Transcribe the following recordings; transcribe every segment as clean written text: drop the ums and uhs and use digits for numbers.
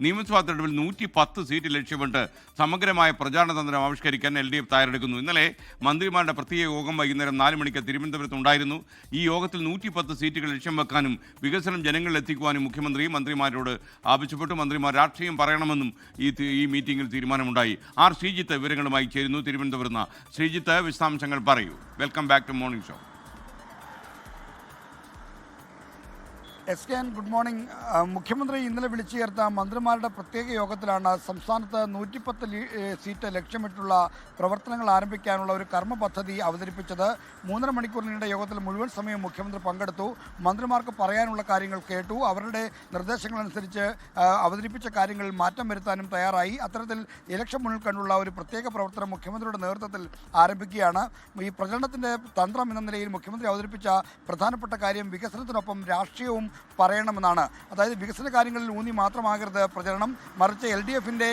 നിയമസഭാ തെരഞ്ഞെടുപ്പിൽ 110 സീറ്റ് ലക്ഷ്യമിട്ട് സമഗ്രമായ പ്രചാരണ തന്ത്രം ആവിഷ്കരിക്കാൻ LDF തയ്യാറെടുക്കുന്നു. ഇന്നലെ മന്ത്രിമാരുടെ പ്രത്യേക യോഗം വൈകുന്നേരം 4 മണിക്ക് തിരുവനന്തപുരത്ത് ഉണ്ടായിരുന്നു. ഈ യോഗത്തിൽ 110 സീറ്റുകൾ ലക്ഷ്യം വെക്കാനും വികസനം ജനങ്ങളിൽ എത്തിക്കുവാനും മുഖ്യമന്ത്രി മന്ത്രിമാരോട് ആവശ്യപ്പെട്ടു. മന്ത്രിമാർ രാഷ്ട്രീയം പറയണമെന്നും ഈ മീറ്റിംഗിൽ തീരുമാനമുണ്ടായി. ആർ ശ്രീജിത്ത് വിവരങ്ങളുമായി ചേരുന്നു തിരുവനന്തപുരത്ത്. ശ്രീജിത്ത്, വിശദാംശങ്ങൾ പറയൂ. Welcome back to morning show. SKN, good morning. മുഖ്യമന്ത്രി ഇന്നലെ വിളിച്ചു ചേർത്ത മന്ത്രിമാരുടെ പ്രത്യേക യോഗത്തിലാണ് സംസ്ഥാനത്ത് 110 സീറ്റ് ലക്ഷ്യമിട്ടുള്ള പ്രവർത്തനങ്ങൾ ആരംഭിക്കാനുള്ള ഒരു കർമ്മ പദ്ധതി അവതരിപ്പിച്ചത്. 3.5 മണിക്കൂർ നീണ്ട യോഗത്തിൽ മുഴുവൻ സമയം മുഖ്യമന്ത്രി പങ്കെടുത്തു. മന്ത്രിമാർക്ക് പറയാനുള്ള കാര്യങ്ങൾ കേട്ടു. അവരുടെ നിർദ്ദേശങ്ങളനുസരിച്ച് അവതരിപ്പിച്ച കാര്യങ്ങളിൽ മാറ്റം വരുത്താനും തയ്യാറായി. അത്തരത്തിൽ ഇലക്ഷൻ മുന്നിൽ കണ്ടുള്ള ഒരു പ്രത്യേക പ്രവർത്തനം മുഖ്യമന്ത്രിയുടെ നേതൃത്വത്തിൽ ആരംഭിക്കുകയാണ്. ഈ പ്രചരണത്തിൻ്റെ തന്ത്രം എന്ന നിലയിൽ മുഖ്യമന്ത്രി അവതരിപ്പിച്ച പ്രധാനപ്പെട്ട കാര്യം വികസനത്തിനൊപ്പം രാഷ്ട്രീയവും പറയണമെന്നാണ്. അതായത് വികസന കാര്യങ്ങളിൽ ഊന്നി മാത്രമാകരുത് പ്രചരണം, മറിച്ച് LDFിൻ്റെ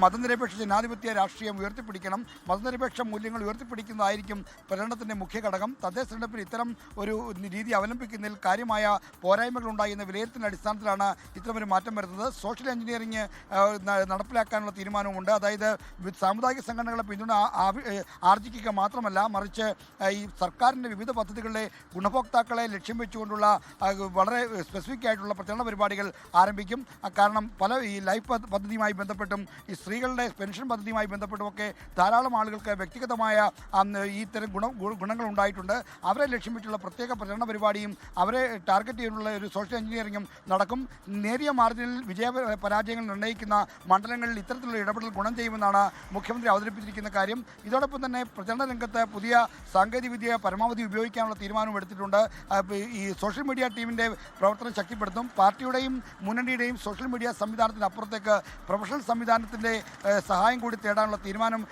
മതനിരപേക്ഷ ജനാധിപത്യ രാഷ്ട്രീയം ഉയർത്തിപ്പിടിക്കണം. മതനിരപേക്ഷ മൂല്യങ്ങൾ ഉയർത്തിപ്പിടിക്കുന്നതായിരിക്കും പ്രചരണത്തിൻ്റെ മുഖ്യ ഘടകം. തദ്ദേശ തെരഞ്ഞെടുപ്പിൽ ഇത്തരം ഒരു രീതി അവലംബിക്കുന്നതിൽ കാര്യമായ പോരായ്മകളുണ്ടായി എന്ന വിലയിരുത്തലിൻ്റെ അടിസ്ഥാനത്തിലാണ് ഇത്തരമൊരു മാറ്റം വരുന്നത്. സോഷ്യൽ എഞ്ചിനീയറിംഗ് നടപ്പിലാക്കാനുള്ള തീരുമാനവുമുണ്ട്. അതായത് സാമുദായിക സംഘടനകളെ പിന്തുണ ആർജിക്കുക മാത്രമല്ല, മറിച്ച് ഈ സർക്കാരിൻ്റെ വിവിധ പദ്ധതികളുടെ ഗുണഭോക്താക്കളെ ലക്ഷ്യം വെച്ചുകൊണ്ടുള്ള വളരെ സ്പെസിഫിക് ആയിട്ടുള്ള പ്രചരണ പരിപാടികൾ ആരംഭിക്കും. കാരണം ഈ ലൈഫ് പദ്ധതിയുമായി ബന്ധപ്പെട്ടും ഈ സ്ത്രീകളുടെ പെൻഷൻ പദ്ധതിയുമായി ബന്ധപ്പെട്ടുമൊക്കെ ധാരാളം ആളുകൾക്ക് വ്യക്തിഗതമായ ഈ തരം ഗുണങ്ങൾ ഉണ്ടായിട്ടുണ്ട്. അവരെ ലക്ഷ്യം വെച്ചുള്ള പ്രത്യേക പ്രചരണ പരിപാടിയും അവരെ ടാർഗറ്റ് ചെയ്തുള്ള ഒരു സോഷ്യൽ എഞ്ചിനീയറിംഗും നടക്കും. നേരിയ മാർജിനിൽ പരാജയങ്ങൾ നിർണ്ണയിക്കുന്ന മണ്ഡലങ്ങളിൽ ഇത്തരത്തിലുള്ള ഇടപെടൽ ഗുണം ചെയ്യുമെന്നാണ് മുഖ്യമന്ത്രി അവതരിപ്പിച്ചിരിക്കുന്ന കാര്യം. ഇതോടൊപ്പം തന്നെ പ്രചരണ രംഗത്ത് പുതിയ സാങ്കേതികവിദ്യ പരമാവധി ഉപയോഗിക്കാനുള്ള തീരുമാനവും എടുത്തിട്ടുണ്ട്. ഈ സോഷ്യൽ മീഡിയ ടീമിൻ്റെ പ്രവർത്തനം ശക്തിപ്പെടുത്തും. പാർട്ടിയുടെയും മുന്നണിയുടെയും സോഷ്യൽ മീഡിയ സംവിധാനത്തിനപ്പുറത്തേക്ക് പ്രൊഫഷണൽ സംവിധാനത്തിൻ്റെ സഹായം കൂടി തേടാനുള്ള തീരുമാനം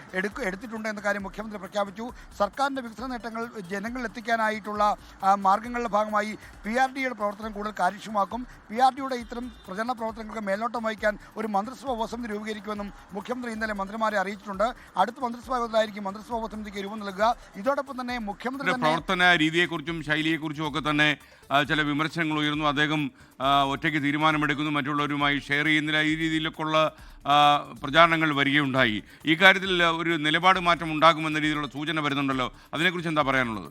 എടുത്തിട്ടുണ്ട് എന്ന കാര്യം മുഖ്യമന്ത്രി പ്രഖ്യാപിച്ചു. സർക്കാരിൻ്റെ വികസന നേട്ടങ്ങൾ ജനങ്ങളിൽ എത്തിക്കാനായിട്ടുള്ള മാർഗങ്ങളുടെ ഭാഗമായി PRDയുടെ പ്രവർത്തനം കൂടുതൽ കാര്യക്ഷമമാക്കും. PRDയുടെ ഇത്തരം പ്രചരണ പ്രവർത്തനങ്ങൾക്ക് മേൽനോട്ടം വഹിക്കാൻ ഒരു മന്ത്രിസഭാ ഉപസമിതി രൂപീകരിക്കുമെന്നും മുഖ്യമന്ത്രി ഇന്നലെ മന്ത്രിമാരെ അറിയിച്ചിട്ടുണ്ട്. അടുത്ത മന്ത്രിസഭാ യോഗത്തിലായിരിക്കും മന്ത്രിസഭാ ഉപസമിതിക്ക് രൂപം നൽകുക. ഇതോടൊപ്പം തന്നെ മുഖ്യമന്ത്രി പ്രവർത്തന രീതിയെക്കുറിച്ചും ശൈലിയെക്കുറിച്ചും ഒക്കെ തന്നെ ചില വിമർശനങ്ങൾ ഉയർന്നു. അദ്ദേഹം ഒറ്റയ്ക്ക് തീരുമാനമെടുക്കുന്നു, മറ്റുള്ളവരുമായി ഷെയർ ചെയ്യുന്നില്ല, ഈ രീതിയിലൊക്കെയുള്ള പ്രചാരണങ്ങൾ വരികയുണ്ടായി. ഈ കാര്യത്തിൽ ഒരു നിലപാട് മാറ്റം ഉണ്ടാകുമെന്ന രീതിയിലുള്ള സൂചന വരുന്നുണ്ടല്ലോ, അതിനെക്കുറിച്ച് എന്താ പറയാനുള്ളത്?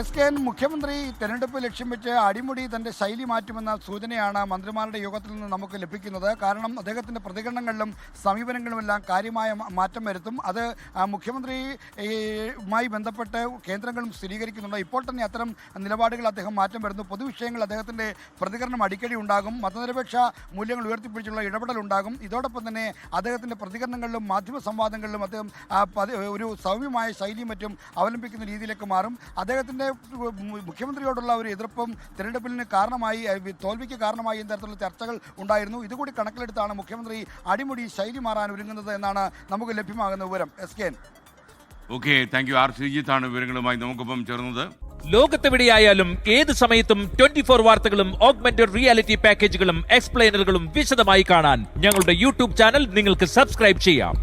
SKN, മുഖ്യമന്ത്രി തെരഞ്ഞെടുപ്പ് ലക്ഷ്യം വെച്ച് അടിമുടി തൻ്റെ ശൈലി മാറ്റുമെന്ന സൂചനയാണ് മന്ത്രിമാരുടെ യോഗത്തിൽ നിന്ന് നമുക്ക് ലഭിക്കുന്നത്. കാരണം അദ്ദേഹത്തിൻ്റെ പ്രതികരണങ്ങളിലും സമീപനങ്ങളിലുമെല്ലാം കാര്യമായ മാറ്റം വരുത്തും. അത് മുഖ്യമന്ത്രിയുമായി ബന്ധപ്പെട്ട് കേന്ദ്രങ്ങളും സ്ഥിരീകരിക്കുന്നുണ്ട്. ഇപ്പോൾ തന്നെ അത്തരം നിലപാടുകൾ അദ്ദേഹം മാറ്റം വരുന്നു. പൊതുവിഷയങ്ങൾ അദ്ദേഹത്തിൻ്റെ പ്രതികരണം അടിക്കടി ഉണ്ടാകും. മതനിരപേക്ഷ മൂല്യങ്ങൾ ഉയർത്തിപ്പിടിച്ചുള്ള ഇടപെടലുണ്ടാകും. ഇതോടൊപ്പം തന്നെ അദ്ദേഹത്തിൻ്റെ പ്രതികരണങ്ങളിലും മാധ്യമ സംവാദങ്ങളിലും അദ്ദേഹം ഒരു സൗമ്യമായ ശൈലിയും മറ്റും അവലംബിക്കുന്ന രീതിയിലേക്ക് മാറും. അദ്ദേഹത്തിൻ്റെ മുഖ്യമന്ത്രിയോടുള്ള ഒരു എതിർപ്പും തെരഞ്ഞെടുപ്പിന് കാരണമായി, തോൽവിക്ക് കാരണമായി എന്ന തരത്തിലുള്ള ചർച്ചകൾ ഉണ്ടായിരുന്നു. ഇതുകൂടി കണക്കിലെടുത്താണ് മുഖ്യമന്ത്രി അടിമുടി ശൈലി മാറാൻ ഒരുങ്ങുന്നത് എന്നാണ് നമുക്ക് ലഭ്യമാകുന്ന വിവരം. SKN. Okay, thank you. R ശ്രീജിത്താണ് വിവരങ്ങളുമായി നമുക്കൊപ്പം ചേർന്നത്. ലോകത്തെവിടെയായാലും ഏത് സമയത്തും 24 വാർത്തകളും ഓഗ്മെന്റഡ് റിയാലിറ്റി പാക്കേജുകളും എക്സ്പ്ലെയിനറുകളും വിശദമായി കാണാൻ ഞങ്ങളുടെ YouTube ചാനൽ നിങ്ങൾക്ക് സബ്സ്ക്രൈബ് ചെയ്യാം.